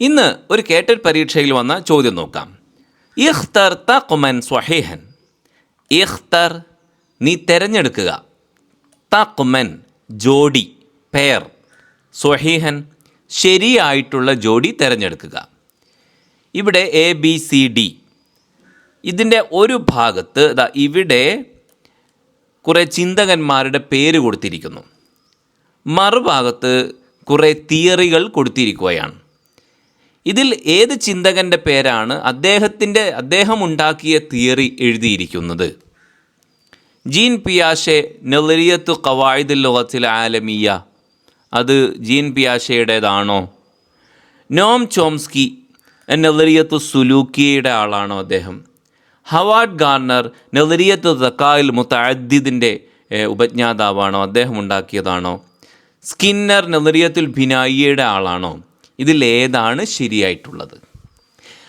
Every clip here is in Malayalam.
ഇന്ന് ഒരു കേട്ടറ്റ് പരീക്ഷയിൽ വന്ന ചോദ്യം നോക്കാം. ഇഖ്തർ തഖ്മൻ സ്വഹീഹൻ. ഇഖ്തർ നീ തിരഞ്ഞെടുക്കുക, തഖ്മൻ ജോഡി പെയർ, സ്വഹീഹൻ ശരിയായിട്ടുള്ള ജോഡി തിരഞ്ഞെടുക്കുക. ഇവിടെ ABCD ഇതിൻ്റെ ഒരു ഭാഗത്ത് ഇവിടെ കുറേ ചിന്തകന്മാരുടെ പേര് കൊടുത്തിരിക്കുന്നു, മറുഭാഗത്ത് കുറേ തിയറികൾ കൊടുത്തിരിക്കുകയാണ്. ഇതിൽ ഏത് ചിന്തകൻ്റെ പേരാണ് അദ്ദേഹം ഉണ്ടാക്കിയ തിയറി എഴുതിയിരിക്കുന്നത്? ജീൻ പിയാഷെ നളരിയത്തു ഖവായിദുൽ ലുഗത്തിൽ ആലമിയ, അത് ജീൻ പിയാഷയുടേതാണോ? നോം ചോംസ്കി നളരിയത്തു സുലൂക്കിയയുടെ ആളാണോ അദ്ദേഹം? ഹവാർഡ് ഗാർണർ നളരിയത്തു ദക്കായിൽ മുതഅദ്ദിദിൻ്റെ ഉപജ്ഞാതാവാണോ? അദ്ദേഹം ഉണ്ടാക്കിയതാണോ? സ്കിന്നർ നളരിയത്തുൽ ബിനായിയുടെ ആളാണോ? ഇതിലേതാണ് ശരിയായിട്ടുള്ളത്?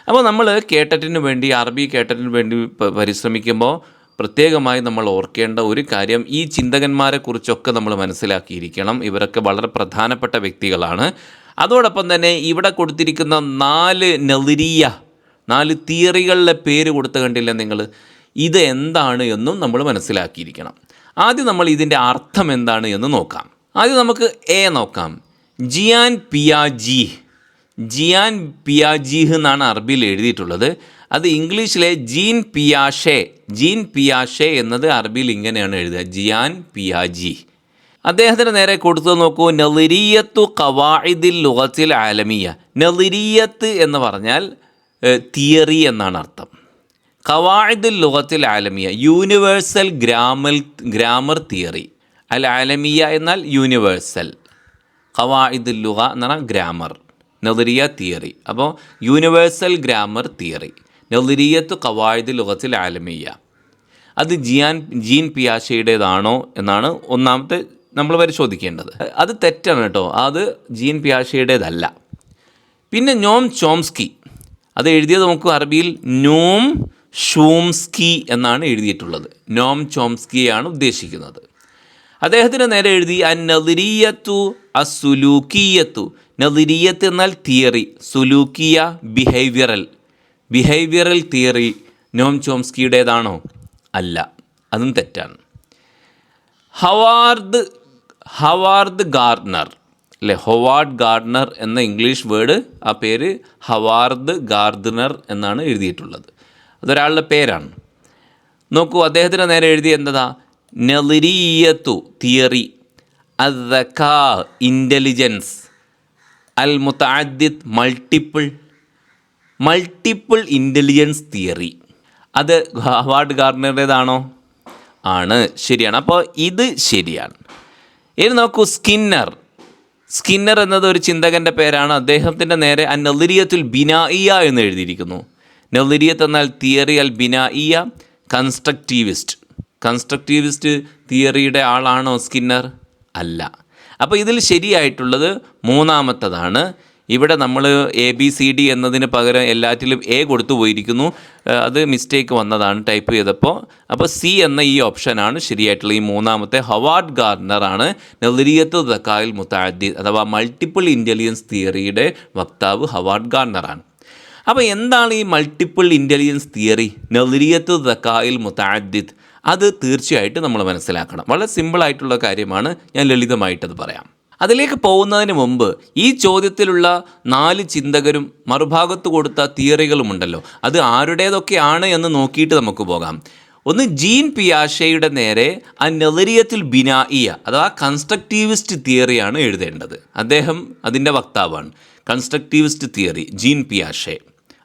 അപ്പോൾ നമ്മൾ കേട്ടറ്റിന് വേണ്ടി, അറബി കേട്ടറ്റിന് വേണ്ടി പരിശ്രമിക്കുമ്പോൾ പ്രത്യേകമായി നമ്മൾ ഓർക്കേണ്ട ഒരു കാര്യം, ഈ ചിന്തകന്മാരെക്കുറിച്ചൊക്കെ നമ്മൾ മനസ്സിലാക്കിയിരിക്കണം. ഇവരൊക്കെ വളരെ പ്രധാനപ്പെട്ട വ്യക്തികളാണ്. അതോടൊപ്പം തന്നെ ഇവിടെ കൊടുത്തിരിക്കുന്ന 4 തിയറികളുടെ പേര് കൊടുത്ത് കണ്ടില്ല നിങ്ങൾ, ഇത് എന്താണ് എന്നും നമ്മൾ മനസ്സിലാക്കിയിരിക്കണം. ആദ്യം നമ്മൾ ഇതിൻ്റെ അർത്ഥം എന്താണ് എന്ന് നോക്കാം. ആദ്യം നമുക്ക് നോക്കാം. ജിയാൻ പിയാജീഹ് എന്നാണ് അറബിയിൽ എഴുതിയിട്ടുള്ളത്. അത് ഇംഗ്ലീഷിലെ ജീൻ പിയാഷെ എന്നത് അറബിയിൽ ഇങ്ങനെയാണ് എഴുതുക, ജിയാൻ പിയാജി. അദ്ദേഹത്തിന് നേരെ കൊടുത്തു നോക്കൂ, നളരിയത്തു ഖവായിദിൽ ലുഗത്തിൽ ആലമിയ. നളരിയത്ത് എന്ന് പറഞ്ഞാൽ തിയറി എന്നാണ് അർത്ഥം. ഖവായിദുൽ ലുഗത്തിൽ ആലമിയ യൂണിവേഴ്സൽ ഗ്രാമർ തിയറി. അൽ ആലമിയ എന്നാൽ യൂണിവേഴ്സൽ, ഖവായിദുൽ ലുഗ എന്ന് പറഞ്ഞാൽ ഗ്രാമർ, നളരിയ തിയറി. അപ്പോൾ യൂണിവേഴ്സൽ ഗ്രാമർ തിയറി, നളരിയത്തു ഖവായിദുൽ ലുഗത്തിൽ ആലമിയ. അത് ജീൻ പിയാഷയുടേതാണോ എന്നാണ് ഒന്നാമത്തെ നമ്മൾ പരിശോധിക്കേണ്ടത്. അത് തെറ്റാണ് കേട്ടോ, അത് ജീൻ പിയാഷയുടേതല്ല. പിന്നെ നോം ചോംസ്കി, അത് എഴുതിയത് നമുക്ക് അറബിയിൽ നോം ഷൂംസ്കി എന്നാണ് എഴുതിയിട്ടുള്ളത്. നോം ചോംസ്കിയാണ് ഉദ്ദേശിക്കുന്നത്. അദ്ദേഹത്തിന് നേരെ എഴുതി നളരിയത്തു അസുലൂക്കിയത്തു. നളരിയത്ത് എന്നാൽ തിയറി, സുലൂക്കിയ ബിഹേവിയറൽ തിയറി നോം ചോംസ്കിയുടേതാണോ? അല്ല, അതും തെറ്റാണ്. ഹവാർഡ് ഗാർഡനർ അല്ലേ, ഹൊവാർഡ് ഗാർഡനർ എന്ന ഇംഗ്ലീഷ് വേർഡ്, ആ പേര് ഹവാർഡ് ഗാർഡനർ എന്നാണ് എഴുതിയിട്ടുള്ളത്. അതൊരാളുടെ പേരാണ്. നോക്കൂ, അദ്ദേഹത്തിന് നേരെ എഴുതി എന്നതാ, നളരിയത്തു തിയറി, അദ്ദക്കാ ഇൻ്റലിജൻസ്, അൽ മുതഅദ്ദിദ് മൾട്ടിപ്പിൾ ഇൻ്റലിജൻസ് തിയറി. അത് ഹവാർഡ് ഗാർഡനറുടേതാണോ? ആണ്, ശരിയാണ്. അപ്പോൾ ഇത് ശരിയാണ്. ഇനി നോക്കൂ, സ്കിന്നർ എന്നത് ഒരു ചിന്തകൻ്റെ പേരാണ്. അദ്ദേഹത്തിൻ്റെ നേരെ നളരിയത്തുൽ ബിനായിയ എന്ന് എഴുതിയിരിക്കുന്നു. നളരിയത്ത് എന്നാൽ തിയറി, അൽ ബിനായിയ കൺസ്ട്രക്റ്റീവിസ്റ്റ് തിയറിയുടെ ആളാണോ സ്കിന്നർ? അല്ല. അപ്പോൾ ഇതിൽ ശരിയായിട്ടുള്ളത് മൂന്നാമത്തതാണ്. ഇവിടെ നമ്മൾ ABCD എന്നതിന് പകരം എല്ലാറ്റിലും കൊടുത്തു പോയിരിക്കുന്നു. അത് മിസ്റ്റേക്ക് വന്നതാണ് ടൈപ്പ് ചെയ്തപ്പോൾ. അപ്പോൾ C എന്ന ഈ ഓപ്ഷനാണ് ശരിയായിട്ടുള്ള. ഈ മൂന്നാമത്തെ ഹവാർഡ് ഗാർഡനറാണ് നളരിയത്തു ദക്കായിൽ മുതഅദ്ദിദ് അഥവാ മൾട്ടിപ്പിൾ ഇൻ്റലിജൻസ് തിയറിയുടെ വക്താവ് ഹവാർഡ് ഗാർഡനറാണ്. അപ്പോൾ എന്താണ് ഈ മൾട്ടിപ്പിൾ ഇൻ്റലിജൻസ് തിയറി, നളരിയത്തു ദക്കായിൽ മുതഅദ്ദിദ്? അത് തീർച്ചയായിട്ടും നമ്മൾ മനസ്സിലാക്കണം. വളരെ സിമ്പിളായിട്ടുള്ള കാര്യമാണ്, ഞാൻ ലളിതമായിട്ടത് പറയാം. അതിലേക്ക് പോകുന്നതിന് മുമ്പ് ഈ ചോദ്യത്തിലുള്ള 4 ചിന്തകരും മറുഭാഗത്ത് കൊടുത്ത തിയറികളുമുണ്ടല്ലോ, അത് ആരുടേതൊക്കെയാണ് എന്ന് നോക്കിയിട്ട് നമുക്ക് പോകാം. ഒന്ന്, ജീൻ പിയാഷയുടെ നേരെ നളരിയത്തുൽ ബിനായിയ അഥവാ കൺസ്ട്രക്റ്റീവിസ്റ്റ് തിയറിയാണ് എഴുതേണ്ടത്. അദ്ദേഹം അതിൻ്റെ വക്താവാണ്. കൺസ്ട്രക്റ്റീവിസ്റ്റ് തിയറി, ജീൻ പിയാഷെ.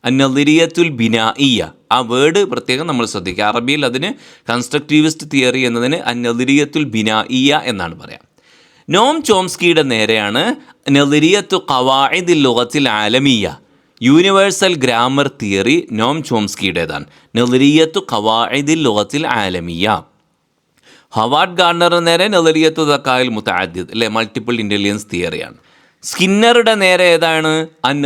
നളരിയത്തുൽ ബിനായിയ, ആ വേർഡ് പ്രത്യേകം നമ്മൾ ശ്രദ്ധിക്കുക. അറബിയിൽ അതിന് കൺസ്ട്രക്റ്റീവിസ്റ്റ് തിയറി എന്നതിന് നളരിയത്തുൽ ബിനായിയ എന്നാണ് പറയാം. നോം ചോംസ്കിയുടെ നേരെയാണ് നളരിയത്തു ഖവായിദിൽ ലുഗത്തിൽ ആലമിയ, യൂണിവേഴ്സൽ ഗ്രാമർ തിയറി നോം ചോംസ്കിയുടേതാണ്. നളരിയത്തു ഖവായിദിൽ ലുഗത്തിൽ ആലമിയ. ഹവാർഡ് ഗാർഡനറുടെ നേരെ നളരിയത്തു ദക്കായിൽ മുതഅദ്ദിദ് അല്ലെ, മൾട്ടിപ്പിൾ ഇൻ്റലിജൻസ് തിയറിയാണ്. സ്കിന്നറുടെ നേരെ ഏതാണ്?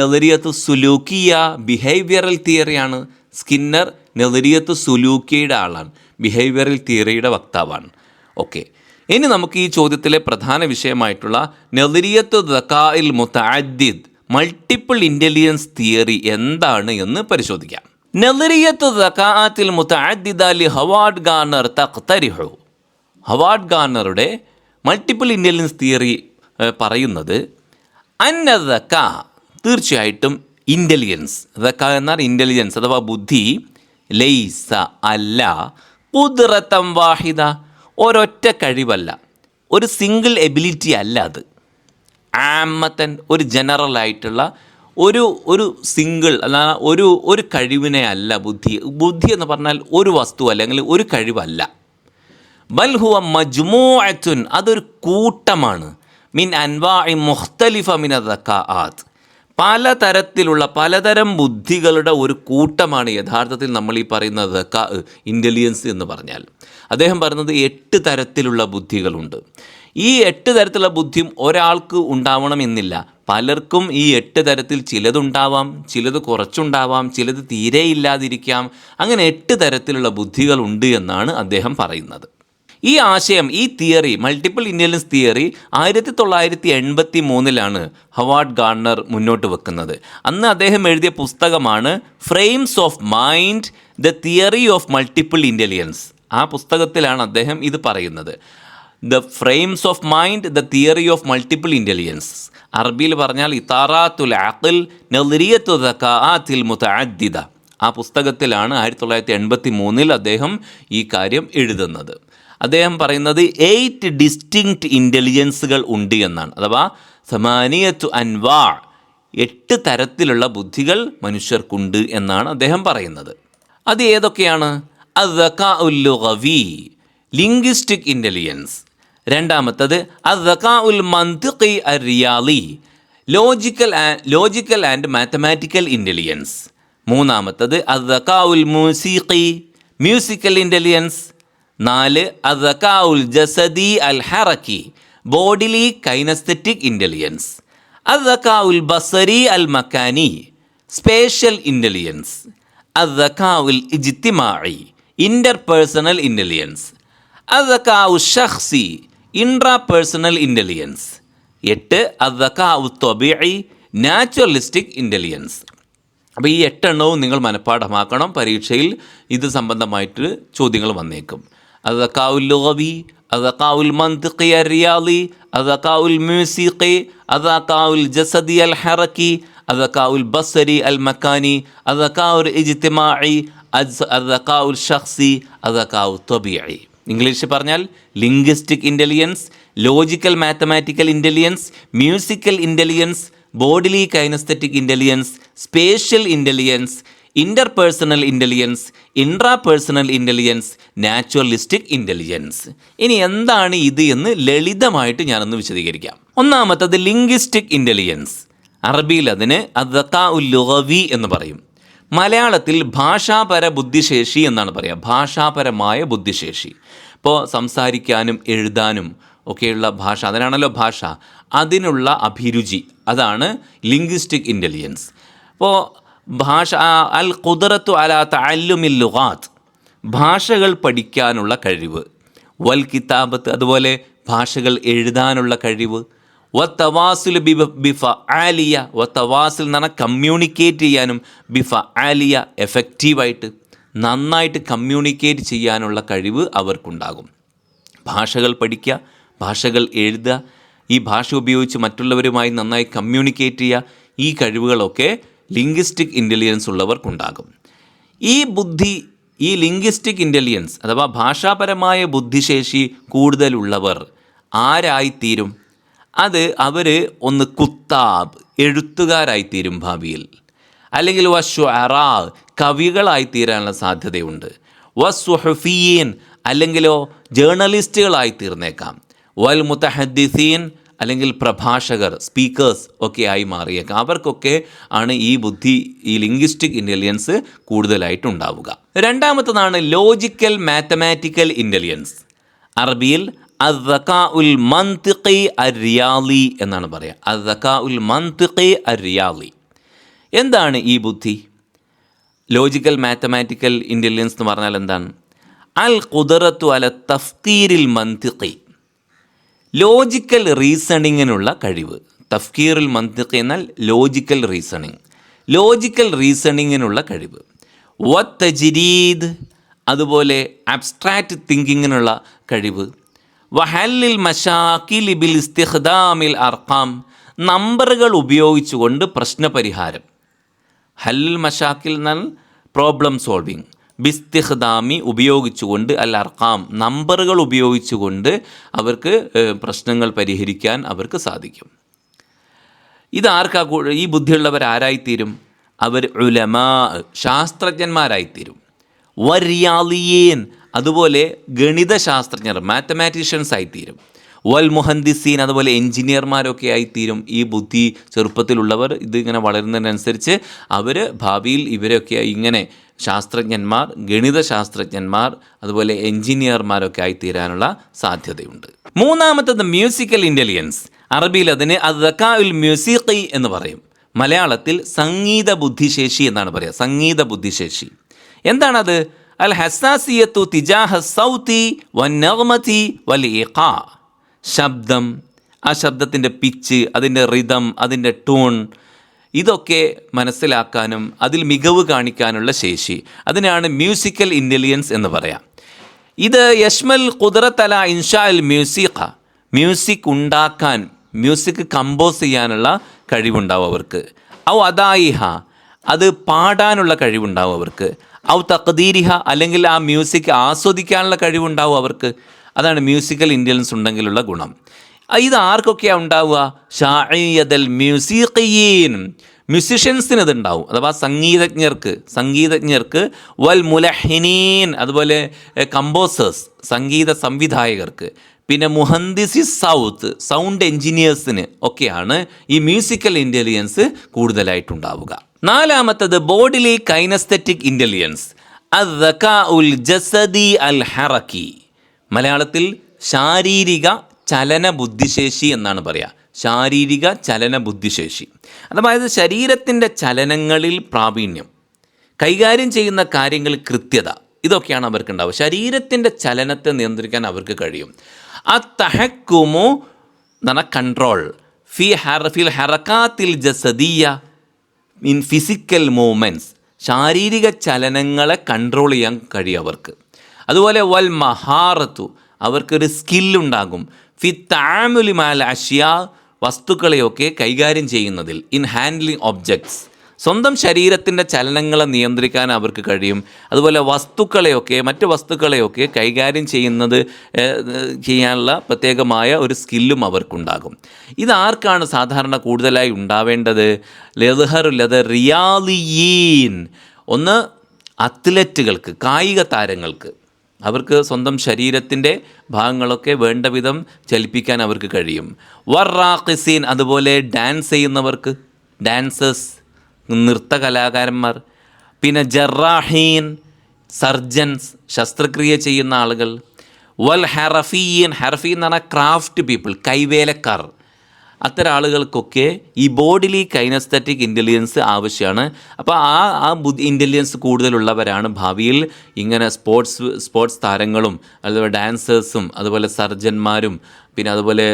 നളരിയത്തു സുലൂക്കിയ, ബിഹേവിയറൽ തിയറിയാണ്. സ്കിന്നർ നളരിയത്തു സുലൂക്കിയയുടെ ആളാണ്, ബിഹേവിയറൽ തിയറിയുടെ വക്താവാണ്. ഓക്കെ, ഇനി നമുക്ക് ഈ ചോദ്യത്തിലെ പ്രധാന വിഷയമായിട്ടുള്ള നളരിയത്തു ദക്കായിൽ മുതഅദ്ദിദ്, മൾട്ടിപ്പിൾ ഇൻ്റലിജൻസ് തിയറി എന്താണ് എന്ന് പരിശോധിക്കാം. നളറിയത്തു ദകാഅത്തിൽ മുതഅദ്ദിദ ലി ഹവാർഡ് ഗാർണർ തഖ്തരിഹു. ഹവാർഡ് ഗാർണറുടെ മൾട്ടിപ്പിൾ ഇൻ്റലിജൻസ് തിയറി പറയുന്നത് അന്ന ദക, തീർച്ചയായിട്ടും ഇൻ്റലിജൻസ്, ദക എന്നാൽ ഇൻ്റലിജൻസ് അഥവാ ബുദ്ധി, ലൈസ അല്ല, ഖുദ്റതൻ വാഹിദ ഒരൊറ്റ കഴിവല്ല, ഒരു സിംഗിൾ എബിലിറ്റി അല്ല അത്, ആമത്തൻ ഒരു ജനറലായിട്ടുള്ള ഒരു സിംഗിൾ അല്ല ഒരു കഴിവിനെ അല്ല ബുദ്ധി എന്ന് പറഞ്ഞാൽ ഒരു വസ്തു അല്ലെങ്കിൽ ഒരു കഴിവല്ല. ബൽ ഹുവ മജ്മൂഅത്തുൻ, അതൊരു കൂട്ടമാണ്, മിൻ അൻവാഇ മുഖ്തലിഫ മിന ദകാഅത്ത്, പലതരം ബുദ്ധികളുടെ ഒരു കൂട്ടമാണ് യഥാർത്ഥത്തിൽ നമ്മൾ ഈ പറയുന്ന ദകാ, ഇൻ്റലിജൻസ് എന്ന് പറഞ്ഞാൽ. അദ്ദേഹം പറയുന്നത് 8 തരത്തിലുള്ള ബുദ്ധികളുണ്ട്. ഈ 8 തരത്തിലുള്ള ബുദ്ധിയും ഒരാൾക്ക് ഉണ്ടാവണമെന്നില്ല, പലർക്കും ഈ 8 തരത്തിൽ ചിലതുണ്ടാവാം, ചിലത് കുറച്ചുണ്ടാവാം, ചിലത് തീരെ ഇല്ലാതിരിക്കാം. അങ്ങനെ 8 തരത്തിലുള്ള ബുദ്ധികളുണ്ട് എന്നാണ് അദ്ദേഹം പറയുന്നത്. ഈ ആശയം, ഈ theory, multiple intelligence theory 1983 Howard Gardner മുന്നോട്ട് വെക്കുന്നത്. അന്ന് അദ്ദേഹം എഴുതിയ പുസ്തകമാണ് frames of mind, the theory of multiple intelligence. ആ പുസ്തകത്തിലാണ് അദ്ദേഹം ഇത് പറയുന്നത്. The frames of mind, the theory of multiple intelligence. അറബിയിൽ പറഞ്ഞാൽ ഇതാറാത്തുൽ അഖ്ൽ നളറിയത്തു ദകാഅത്തിൽ മുതഅദ്ദിദ. ആ പുസ്തകത്തിലാണ് 1983 അദ്ദേഹം ഈ കാര്യം എഴുതുന്നത്. അദ്ദേഹം പറയുന്നത് 8 ഡിസ്റ്റിങ്ക്റ്റ് ഇൻ്റലിജൻസുകൾ ഉണ്ട് എന്നാണ്, അഥവാ സമാനിയത്തു അൻവാ, 8 തരത്തിലുള്ള ബുദ്ധികൾ മനുഷ്യർക്കുണ്ട് എന്നാണ് അദ്ദേഹം പറയുന്നത്. അത് ഏതൊക്കെയാണ്? അദ്ദകാഉൽ ലുഗവി, ലിംഗ്വിസ്റ്റിക് ഇൻ്റലിജൻസ്. രണ്ടാമത്തത് അദ്ദകാഉൽ മന്തിഖി അർറിയാളി, ലോജിക്കൽ ആൻഡ് മാത്തമാറ്റിക്കൽ ഇൻ്റലിജൻസ്. മൂന്നാമത്തത് അദ്ദകാഉൽ മൂസിഖി, മ്യൂസിക്കൽ ഇൻ്റലിജൻസ്. 4 അദ്ദകാഉൽ ജസദി അൽ ഹറക്കി, ബോഡിലി കൈനസ്തെറ്റിക് ഇൻ്റലിജൻസ്. അദ്ദകാഉൽ ബസരി അൽ മക്കാനി, സ്പേഷ്യൽ ഇൻ്റലിജൻസ്. അദ്ദകാഉൽ ഇജ്തിമാഇ, ഇൻ്റർപേഴ്സണൽ ഇൻ്റലിജൻസ്. അദ്ദകാഉൽ ഷഖ്സി, ഇൻട്രാപേഴ്സണൽ ഇൻ്റലിജൻസ്. 8 അദ്ദകാഉൽ ത്വബീഇ, നാച്ചുറലിസ്റ്റിക് ഇൻ്റലിജൻസ്. അപ്പോൾ ഈ 8 എണ്ണവും നിങ്ങൾ മനഃപ്പാഠമാക്കണം. പരീക്ഷയിൽ ഇത് സംബന്ധമായിട്ട് ചോദ്യങ്ങൾ വന്നേക്കും. അദ്ദകാഉൽ ലുഗവി, അദ്ദകാഉൽ മന്തിഖി അർറിയാളി, അദ്ദകാഉൽ മ്യൂസിഖി, അദ്ദകാഉൽ ജസദി അൽ ഹറക്കി, അദ്ദകാഉൽ ബസരി അൽ മക്കാനി, അദ്ദകാഉൽ ഇജ്തിമാഇ, അദ്ദകാഉൽ ഷഖ്സി, അദ്ദകാഉൽ ത്വബീഇ. ഇംഗ്ലീഷിൽ പറഞ്ഞാൽ linguistic intelligence, logical mathematical intelligence, musical intelligence, bodily kinaesthetic intelligence, spatial intelligence, interpersonal intelligence, intrapersonal intelligence, naturalistic intelligence. ഇനി എന്താണ് ഇത് എന്ന് ലളിതമായിട്ട് ഞാനൊന്ന് വിശദീകരിക്കാം. ഒന്നാമത്തത് ലിംഗ്വിസ്റ്റിക് ഇൻ്റലിജൻസ്. അറബിയിൽ അതിന് അദ്ദകാഉൽ ലുഗവി എന്ന് പറയും. മലയാളത്തിൽ ഭാഷാപര ബുദ്ധിശേഷി എന്നാണ് പറയുക, ഭാഷാപരമായ ബുദ്ധിശേഷി. ഇപ്പോൾ സംസാരിക്കാനും എഴുതാനും ഒക്കെയുള്ള ഭാഷ, അതിനാണല്ലോ ഭാഷ, അതിനുള്ള അഭിരുചി, അതാണ് ലിംഗ്വിസ്റ്റിക് ഇൻ്റലിജൻസ്. ഇപ്പോൾ ഭാഷ അൽ ഖുദ്റത്തു അലാ തഅല്ലുമിൽ ലുഗാത്ത്, ഭാഷകൾ പഠിക്കാനുള്ള കഴിവ്. വൽ കിതാബത്ത്, അതുപോലെ ഭാഷകൾ എഴുതാനുള്ള കഴിവ്. വത്തവാസുൽ ബിഫഅലിയ, വത്തവാസുൽ എന്ന് പറഞ്ഞാൽ കമ്മ്യൂണിക്കേറ്റ് ചെയ്യാനും, ബിഫഅലിയ എഫക്റ്റീവായിട്ട് നന്നായിട്ട് കമ്മ്യൂണിക്കേറ്റ് ചെയ്യാനുള്ള കഴിവ് അവർക്കുണ്ടാകും. ഭാഷകൾ പഠിക്കുക, ഭാഷകൾ എഴുതുക, ഈ ഭാഷ ഉപയോഗിച്ച് മറ്റുള്ളവരുമായി നന്നായി കമ്മ്യൂണിക്കേറ്റ് ചെയ്യുക, ഈ കഴിവുകളൊക്കെ ലിംഗ്വിസ്റ്റിക് ഇൻ്റലിജൻസ് ഉള്ളവർക്കുണ്ടാകും. ഈ ബുദ്ധി, ഈ ലിംഗ്വിസ്റ്റിക് ഇൻ്റലിജൻസ് അഥവാ ഭാഷാപരമായ ബുദ്ധിശേഷി കൂടുതലുള്ളവർ ആരായിത്തീരും? അത് അവർ ഒന്ന് കുത്താബ്, എഴുത്തുകാരായിത്തീരും ഭാവിയിൽ. അല്ലെങ്കിൽ വശുഅറാ, കവികളായിത്തീരാനുള്ള സാധ്യതയുണ്ട്. വസ്സുഹഫീൻ, അല്ലെങ്കിലോ ജേർണലിസ്റ്റുകളായി തീർന്നേക്കാം. വൽ മുതഹദ്ദിസീൻ, അല്ലെങ്കിൽ പ്രഭാഷകർ, സ്പീക്കേഴ്സ് ഒക്കെ ആയി മാറിയേക്കാം. അവർക്കൊക്കെ ആണ് ഈ ബുദ്ധി, ഈ ലിംഗ്വിസ്റ്റിക് ഇൻ്റലിജൻസ് കൂടുതലായിട്ടുണ്ടാവുക. രണ്ടാമത്തതാണ് ലോജിക്കൽ മാത്തമാറ്റിക്കൽ ഇൻ്റലിജൻസ്. അറബിയിൽ അദ്ദകാഉൽ മന്തിഖി അർറിയാളി എന്നാണ് പറയുക. അദ്ദകാഉൽ മന്തിഖി അർറിയാളി. എന്താണ് ഈ ബുദ്ധി? ലോജിക്കൽ മാത്തമാറ്റിക്കൽ ഇൻ്റലിജൻസ് എന്ന് പറഞ്ഞാൽ എന്താണ്? അൽ ഖുദ്റത്തു അല തഫ്കീരിൽ മന്തിഖി, ലോജിക്കൽ റീസണിങ്ങിനുള്ള കഴിവ്, തഫ്കീറുൽ മന്തിഖ് എന്നാൽ ലോജിക്കൽ റീസണിങ്, ലോജിക്കൽ റീസണിങ്ങിനുള്ള കഴിവ്. വത്തജ്രീദ് അതുപോലെ അബ്സ്ട്രാക്റ്റ് തിങ്കിങ്ങിനുള്ള കഴിവ്. വഹല്ലിൽ മശാക്കിലി ബിൽ ഇസ്തിഖ്ദാമിൽ അർഖാം, നമ്പറുകൾ ഉപയോഗിച്ചുകൊണ്ട് പ്രശ്നപരിഹാരം. ഹല്ലിൽ മശാക്കിൽ എന്നാൽ പ്രോബ്ലം സോൾവിങ്, ബിസ്തിഖ്ദാമി ഉപയോഗിച്ചുകൊണ്ട്, അൽ അർഖാം നമ്പറുകൾ ഉപയോഗിച്ചുകൊണ്ട് അവർക്ക് പ്രശ്നങ്ങൾ പരിഹരിക്കാൻ അവർക്ക് സാധിക്കും. ഇതാർക്കാ ഈ ബുദ്ധിയുള്ളവർ ആരായിത്തീരും? അവർ ഉലമാ ശാസ്ത്രജ്ഞന്മാരായിത്തീരും. വരിയാലിയീൻ അതുപോലെ ഗണിതശാസ്ത്രജ്ഞർ മാത്തമാറ്റീഷ്യൻസ് ആയിത്തീരും. വൽ മുഹന്ദിസീൻ അതുപോലെ എൻജിനീയർമാരൊക്കെ ആയിത്തീരും. ഈ ബുദ്ധി ചെറുപ്പത്തിലുള്ളവർ ഇതിങ്ങനെ വളരുന്നതിനനുസരിച്ച് അവർ ഭാവിയിൽ ഇവരൊക്കെ ഇങ്ങനെ ശാസ്ത്രജ്ഞന്മാർ, ഗണിതശാസ്ത്രജ്ഞന്മാർ അതുപോലെ എൻജിനീയർമാരൊക്കെ ആയിത്തീരാനുള്ള സാധ്യതയുണ്ട്. മൂന്നാമത്തത് മ്യൂസിക്കൽ ഇൻ്റലിജൻസ്. അറബിയിൽ അതിന് അദ്ദക്കാഉൽ മ്യൂസിഖി എന്ന് പറയും. മലയാളത്തിൽ സംഗീത ബുദ്ധിശേഷി എന്നാണ് പറയുക. സംഗീത ബുദ്ധിശേഷി എന്താണത്? അൽ ഹസാസിയത്തു തിജാഹ സൗതി വന്നഗ്മതി വൽ ഇഖാ, ശബ്ദം, ആ ശബ്ദത്തിൻ്റെ പിച്ച്, അതിൻ്റെ റിതം, അതിൻ്റെ ടൂൺ, ഇതൊക്കെ മനസ്സിലാക്കാനും അതിൽ മികവ് കാണിക്കാനുള്ള ശേഷി, അതിനാണ് മ്യൂസിക്കൽ ഇൻ്റലിജൻസ് എന്ന് പറയാം. ഇത് യഷ്മൽ ഖുദ്റത്തല ഇൻഷാ അൽ മ്യൂസിഖ, മ്യൂസിക് ഉണ്ടാക്കാൻ, മ്യൂസിക് കമ്പോസ് ചെയ്യാനുള്ള കഴിവുണ്ടാവും അവർക്ക്. ഔ അദായിഹ, അത് പാടാനുള്ള കഴിവുണ്ടാവും അവർക്ക്. ഔ തഖ്ദീരിഹ, അല്ലെങ്കിൽ ആ മ്യൂസിക് ആസ്വദിക്കാനുള്ള കഴിവുണ്ടാവും അവർക്ക്. അതാണ് മ്യൂസിക്കൽ ഇൻ്റലിജൻസ് ഉണ്ടെങ്കിലുള്ള ഗുണം. ഇത് ആർക്കൊക്കെയാണ് ഉണ്ടാവുക? ഷാഇയദൽ മ്യൂസിഖിയീൻ, മ്യൂസിഷ്യൻസിന് ഇതുണ്ടാവും, അഥവാ സംഗീതജ്ഞർക്ക്. വൽ മുലഹിനീൻ അതുപോലെ കമ്പോസേഴ്സ്, സംഗീത സംവിധായകർക്ക്. പിന്നെ മുഹന്ദിസി സൗണ്ട് എൻജിനീയേഴ്സിന് ഒക്കെയാണ് ഈ മ്യൂസിക്കൽ ഇൻ്റലിജൻസ് കൂടുതലായിട്ടുണ്ടാവുക. നാലാമത്തത് ബോഡിലി കൈനസ്തെറ്റിക് ഇൻ്റലിജൻസ്, അദ്ദകാഉൽ ജസദി അൽ ഹറക്കി. മലയാളത്തിൽ ശാരീരിക ചലന ബുദ്ധിശേഷി എന്നാണ് പറയുക. ശാരീരിക ചലന ബുദ്ധിശേഷി അതായത് ശരീരത്തിൻ്റെ ചലനങ്ങളിൽ പ്രാവീണ്യം, കൈകാര്യം ചെയ്യുന്ന കാര്യങ്ങൾ കൃത്യത, ഇതൊക്കെയാണ് അവർക്കുണ്ടാവുക. ശരീരത്തിൻ്റെ ചലനത്തെ നിയന്ത്രിക്കാൻ അവർക്ക് കഴിയും. അത്തഹക്കുമു എന്ന കൺട്രോൾ ഫിൽ ഹറക്കാത്തിൽ ജസദിയ ഇൻ ഫിസിക്കൽ മൂവ്മെൻറ്റ്സ്, ശാരീരിക ചലനങ്ങളെ കൺട്രോൾ ചെയ്യാൻ കഴിയും അവർക്ക്. അതുപോലെ വൽ മഹാറത്തു, അവർക്കൊരു സ്കില്ലുണ്ടാകും. ഫി തആമുലി മഅൽ അഷ്യാ, വസ്തുക്കളെയൊക്കെ കൈകാര്യം ചെയ്യുന്നതിൽ. ഇൻ ഹാൻഡ്ലിങ് ഒബ്ജക്ട്സ്, സ്വന്തം ശരീരത്തിൻ്റെ ചലനങ്ങളെ നിയന്ത്രിക്കാൻ അവർക്ക് കഴിയും. അതുപോലെ മറ്റ് വസ്തുക്കളെയൊക്കെ കൈകാര്യം ചെയ്യാനുള്ള പ്രത്യേകമായ ഒരു സ്കില്ലും അവർക്കുണ്ടാകും. ഇതാർക്കാണ് സാധാരണ കൂടുതലായി ഉണ്ടാവേണ്ടത്? റിയാലിയീൻ, ഒന്ന് അത്ലറ്റുകൾക്ക്, കായിക താരങ്ങൾക്ക്. അവർക്ക് സ്വന്തം ശരീരത്തിൻ്റെ ഭാഗങ്ങളൊക്കെ വേണ്ട വിധം ചലിപ്പിക്കാൻ അവർക്ക് കഴിയും. വറാഖിസീൻ, അതുപോലെ ഡാൻസ് ചെയ്യുന്നവർക്ക്, ഡാൻസേഴ്സ്, നൃത്ത കലാകാരന്മാർ. പിന്നെ ജറാഹീൻ, സർജൻസ്, ശസ്ത്രക്രിയ ചെയ്യുന്ന ആളുകൾ. വൽ ഹറഫീൻ, ഹറഫീൻ എന്ന് പറഞ്ഞാൽ ക്രാഫ്റ്റ് പീപ്പിൾ, കൈവേലക്കാർ. അത്തരം ആളുകൾക്കൊക്കെ ഈ ബോഡിലി കൈനസ്തെറ്റിക് ഇൻ്റലിജൻസ് ആവശ്യമാണ്. അപ്പോൾ ആ ഇൻ്റലിജൻസ് കൂടുതലുള്ളവരാണ് ഭാവിയിൽ ഇങ്ങനെ സ്പോർട്സ് താരങ്ങളും അതുപോലെ ഡാൻസേഴ്സും അതുപോലെ സർജന്മാരും അതുപോലെ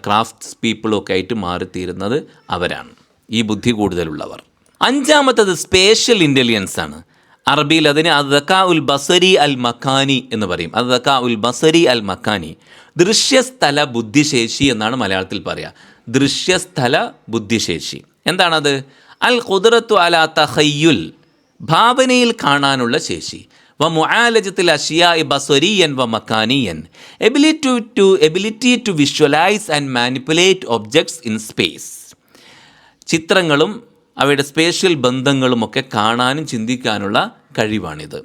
ക്രാഫ്റ്റ്സ് പീപ്പിളും ഒക്കെ ആയിട്ട് മാറിത്തീരുന്നത് അവരാണ്, ഈ ബുദ്ധി കൂടുതലുള്ളവർ. അഞ്ചാമത്തത് സ്പേഷ്യൽ ഇൻ്റലിജൻസ് ആണ്. അറബിയിൽ അതിന് അദ്ദകാഉൽ ബസരി അൽ മക്കാനി എന്ന് പറയും. അദ്ദകാഉൽ ബസരി അൽ മക്കാനി, ദൃശ്യസ്ഥല ബുദ്ധിശേഷി എന്നാണ് മലയാളത്തിൽ പറയുക. ദൃശ്യസ്ഥല ബുദ്ധിശേഷി എന്താണത്? അൽ ഖുദ്റത്തു അലാ തഖയ്യുൽ, ഭാവനയിൽ കാണാനുള്ള ശേഷി. വ മുആലജത്തിൽ അഷ്യാഇ ബസരിയൻ വ മക്കാനിയൻ, ability to visualise and manipulate objects in space. ചിത്രങ്ങളും അവയുടെ സ്പേഷ്യൽ ബന്ധങ്ങളുമൊക്കെ കാണാനും ചിന്തിക്കാനുള്ള കഴിവാണിത്.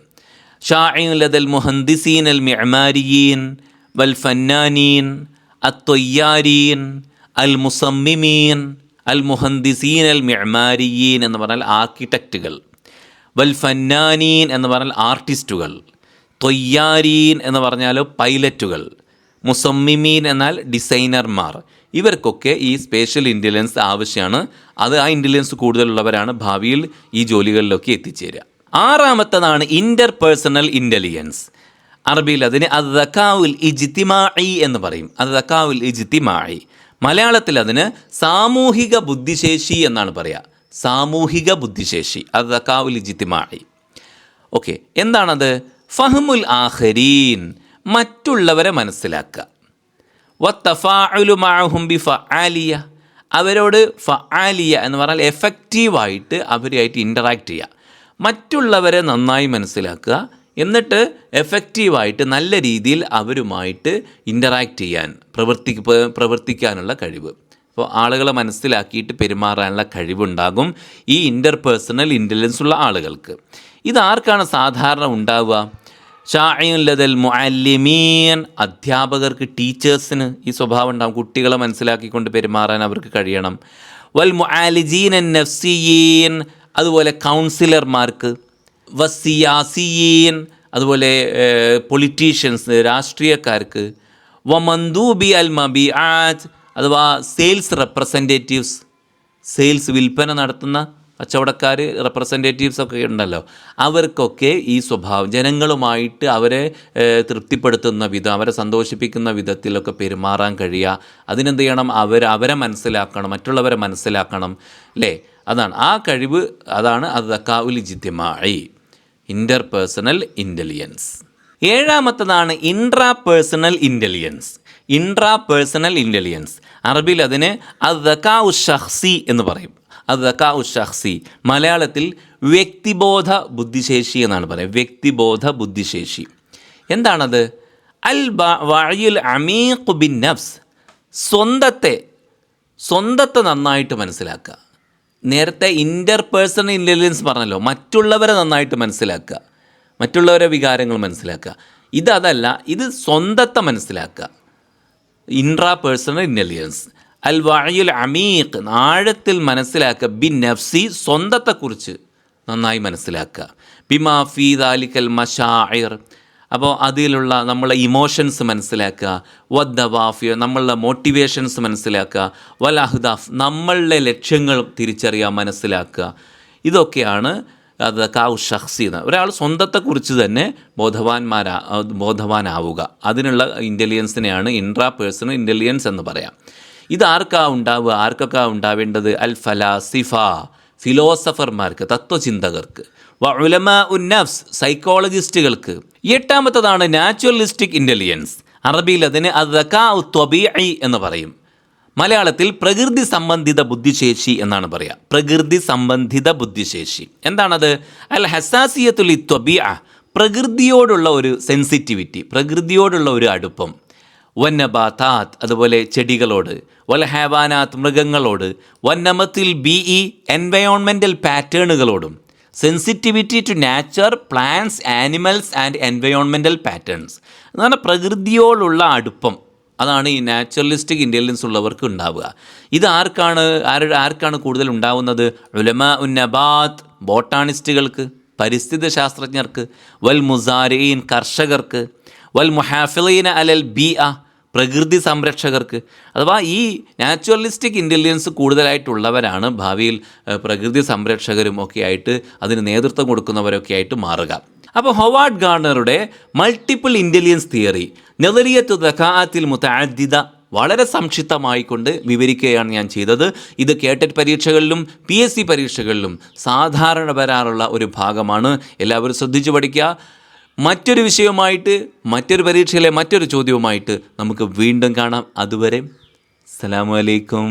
ഷാഇൻ ലദൽ മുഹന്ദിസീൻ അൽ മിഅ്മാരിയീൻ വൽ ഫന്നാനീൻ അത്തൊയ്യാരീൻ അൽ മുസമ്മിമീൻ അൽ മുഹന്ദിസീൻ അൽ മിഅ്മാരിയീൻ എന്ന് പറഞ്ഞാൽ ആർക്കിടെക്റ്റുകൾ, വൽ ഫന്നാനീൻ എന്ന് പറഞ്ഞാൽ ആർട്ടിസ്റ്റുകൾ, തൊയ്യാരീൻ എന്ന് പറഞ്ഞാൽ പൈലറ്റുകൾ, മുസമ്മിമീൻ എന്നാൽ ഡിസൈനർമാർ. ഇവർക്കൊക്കെ ഈ സ്പേഷ്യൽ ഇൻ്റലിജൻസ് ആവശ്യമാണ്. അത് ആ ഇൻ്റലിജൻസ് കൂടുതലുള്ളവരാണ് ഭാവിയിൽ ഈ ജോലികളിലൊക്കെ എത്തിച്ചേരുക. ആറാമത്തതാണ് ഇൻ്റർപേഴ്സണൽ ഇൻ്റലിജൻസ്. അറബിയിൽ അതിന് അദ്ദകാഉൽ ഇജ്തിമാഇ എന്ന് പറയും. അദ്ദകാഉൽ ഇജ്തിമാഇ, മലയാളത്തിൽ അതിന് സാമൂഹിക ബുദ്ധിശേഷി എന്നാണ് പറയുക. സാമൂഹിക ബുദ്ധിശേഷി, അത് ദക്കാഉൽ ഇജ്തിമാഇ. ഓക്കെ, എന്താണത്? ഫഹ്മുൽ ആഖരീൻ, മറ്റുള്ളവരെ മനസ്സിലാക്കുക. വത്തഫാഉലു മഅഹും ബിഫഅലിയ, അവരോട് ഫഅലിയ എന്ന് പറഞ്ഞാൽ എഫക്റ്റീവായിട്ട് അവരുമായിട്ട് ഇൻ്ററാക്ട് ചെയ്യുക. മറ്റുള്ളവരെ നന്നായി മനസ്സിലാക്കുക, എന്നിട്ട് എഫക്റ്റീവായിട്ട് നല്ല രീതിയിൽ അവരുമായിട്ട് ഇൻ്ററാക്ട് ചെയ്യാൻ പ്രവർത്തിക്കാനുള്ള കഴിവ്. അപ്പോൾ ആളുകളെ മനസ്സിലാക്കിയിട്ട് പെരുമാറാനുള്ള കഴിവുണ്ടാകും ഈ ഇൻ്റർപേഴ്സണൽ ഇൻ്റലിജൻസ് ഉള്ള ആളുകൾക്ക്. ഇതാർക്കാണ് സാധാരണ ഉണ്ടാവുക? ഷാഇഉൽ മുഅല്ലിമീൻ, അധ്യാപകർക്ക്, ടീച്ചേഴ്സിന് ഈ സ്വഭാവം ഉണ്ടാകും. കുട്ടികളെ മനസ്സിലാക്കിക്കൊണ്ട് പെരുമാറാൻ അവർക്ക് കഴിയണം. വൽ മുആലിജീൻ നഫ്സിയീൻ, അതുപോലെ കൗൺസിലർമാർക്ക്. വസിയാസിയീൻ, അതുപോലെ പൊളിറ്റീഷ്യൻസ്, രാഷ്ട്രീയക്കാർക്ക്. വമന്ദൂബി അൽ മബിആത്ത്, അഥവാ സെയിൽസ് റെപ്രസെൻറ്റേറ്റീവ്സ്, സെയിൽസ് വിൽപ്പന നടത്തുന്ന കച്ചവടക്കാർ, റെപ്രസെൻറ്റേറ്റീവ്സ് ഒക്കെ ഉണ്ടല്ലോ, അവർക്കൊക്കെ ഈ സ്വഭാവം, ജനങ്ങളുമായിട്ട് അവരെ തൃപ്തിപ്പെടുത്തുന്ന വിധം, അവരെ സന്തോഷിപ്പിക്കുന്ന വിധത്തിലൊക്കെ പെരുമാറാൻ കഴിയുക. അതിനെന്ത് ചെയ്യണം? അവരെ മനസ്സിലാക്കണം, മറ്റുള്ളവരെ മനസ്സിലാക്കണം, അല്ലേ? അതാണ് ആ കഴിവ്, അതാണ് അത് ദക്കാഉൽ ഇജ്തിമാഇ, ഇൻ്റർപേഴ്സണൽ ഇൻ്റലിജൻസ്. ഏഴാമത്തതാണ് ഇൻട്രാപേഴ്സണൽ ഇൻ്റലിജൻസ്. ഇൻട്രാപേഴ്സണൽ ഇൻ്റലിജൻസ്, അറബിയിൽ അതിന് അദ്ദക്കാഉ ഷഖ്സി എന്ന് പറയും. അദ്ദക്കാഉ ഷഖ്സി, മലയാളത്തിൽ വ്യക്തിബോധ ബുദ്ധിശേഷി എന്നാണ് പറയുക. വ്യക്തിബോധ ബുദ്ധിശേഷി എന്താണത്? അൽ വഅയുൽ അമീഖ് ബിൻ നഫ്സ്, സ്വന്തത്തെ നന്നായിട്ട് മനസ്സിലാക്കുക. നേരത്തെ ഇൻ്റർപേഴ്സണൽ ഇൻ്റലിജൻസ് പറഞ്ഞല്ലോ, മറ്റുള്ളവരെ നന്നായിട്ട് മനസ്സിലാക്കുക, മറ്റുള്ളവരെ വികാരങ്ങൾ മനസ്സിലാക്കുക. അതല്ല, ഇത് സ്വന്തത്തെ മനസ്സിലാക്കുക. Intrapersonal intelligence. അൽ വഅയുൽ അമീഖ്, ആഴത്തിൽ മനസ്സിലാക്കുക. ബിൻ നഫ്സി, സ്വന്തത്തെക്കുറിച്ച് നന്നായി മനസ്സിലാക്കുക. ബിമാ ഫീ ദാലിക്കൽ മശാഇർ, അപ്പോൾ അതിലുള്ള നമ്മളെ ഇമോഷൻസ് മനസ്സിലാക്കുക. വദ്ദവാഫി, നമ്മളുടെ മോട്ടിവേഷൻസ് മനസ്സിലാക്കുക. വൽ അഹ്ദാഫ്, നമ്മളുടെ ലക്ഷ്യങ്ങൾ തിരിച്ചറിയാൻ മനസ്സിലാക്കുക. ഇതൊക്കെയാണ് അത് ദക്കാഉ ഷഖ്സി. ഒരാൾ സ്വന്തത്തെക്കുറിച്ച് തന്നെ ബോധവാനാവുക. അതിനുള്ള ഇൻ്റലിജൻസിനെയാണ് ഇൻട്രാപേഴ്സണൽ ഇൻ്റലിജൻസ് എന്ന് പറയാം. ആർക്കൊക്കെ ഉണ്ടാവേണ്ടത്? അൽ ഫലാസിഫ, ഫിലോസഫർമാർക്ക്, തത്വചിന്തകർക്ക്. വ ഉലമാ ഉൻ നഫ്സ്, സൈക്കോളജിസ്റ്റുകൾക്ക്. എട്ടാമത്തതാണ് നാച്ചുറലിസ്റ്റിക് ഇൻ്റലിജൻസ്. അറബിയിൽ അതിന് അദ്ദക്കാഉ ത്വബീഇ എന്ന് പറയും. മലയാളത്തിൽ പ്രകൃതി സംബന്ധിത ബുദ്ധിശേഷി എന്നാണ് പറയുക. പ്രകൃതി സംബന്ധിത ബുദ്ധിശേഷി എന്താണത്? അൽ ഹസാസിയത്തുൽ ത്വബീഅ, പ്രകൃതിയോടുള്ള ഒരു സെൻസിറ്റിവിറ്റി, പ്രകൃതിയോടുള്ള ഒരു അടുപ്പം. വന്നബാതാത്ത്, അതുപോലെ ചെടികളോട്. വൽ ഹൈവാനാത്ത്, മൃഗങ്ങളോട്. വന്നമത്തിൽ ബിഇ, എൻവയോൺമെൻറ്റൽ പാറ്റേണുകളോടും. Sensitivity to nature, plants, animals and environmental patterns. അതാണ് പ്രകൃതിയോടുള്ള അടുപ്പം. അതാണ് ഈ നാച്ചുറലിസ്റ്റിക് ഇൻ്റലിജൻസ് ഉള്ളവർക്ക് ഉണ്ടാവുക. ഇത് ആർക്കാണ് കൂടുതൽ ഉണ്ടാവുന്നത്? ഉലമാ ഉൻ നബാത്ത്, ബോട്ടാണിസ്റ്റുകൾക്ക്, പരിസ്ഥിതി ശാസ്ത്രജ്ഞർക്ക്. വൽ മുസാരിഈൻ, കർഷകർക്ക്. വൽ മുഹാഫിളീന അലൽ ബിഅ, പ്രകൃതി സംരക്ഷകർക്ക്. അഥവാ ഈ നാച്ചുറലിസ്റ്റിക് ഇൻ്റലിജൻസ് കൂടുതലായിട്ടുള്ളവരാണ് ഭാവിയിൽ പ്രകൃതി സംരക്ഷകരും ഒക്കെ ആയിട്ട്, അതിന് നേതൃത്വം കൊടുക്കുന്നവരൊക്കെ ആയിട്ട് മാറുക. അപ്പോൾ ഹൊവാർഡ് ഗാർണറുടെ മൾട്ടിപ്പിൾ ഇൻ്റലിജൻസ് തിയറി, നദരിയത്തു ദക്കാഅത്തിൽ മുതഅദ്ദിദ, വളരെ സംക്ഷിപ്തമായിക്കൊണ്ട് വിവരിക്കുകയാണ് ഞാൻ ചെയ്തത്. ഇത് കേട്ടറ്റ് പരീക്ഷകളിലും PSC പരീക്ഷകളിലും സാധാരണ വരാറുള്ള ഒരു ഭാഗമാണ്. എല്ലാവരും ശ്രദ്ധിച്ചു പഠിക്കുക. മറ്റൊരു വിഷയവുമായിട്ട്, മറ്റൊരു പരീക്ഷയിലെ മറ്റൊരു ചോദ്യവുമായിട്ട് നമുക്ക് വീണ്ടും കാണാം. അതുവരെ അസ്സലാമു അലൈക്കും.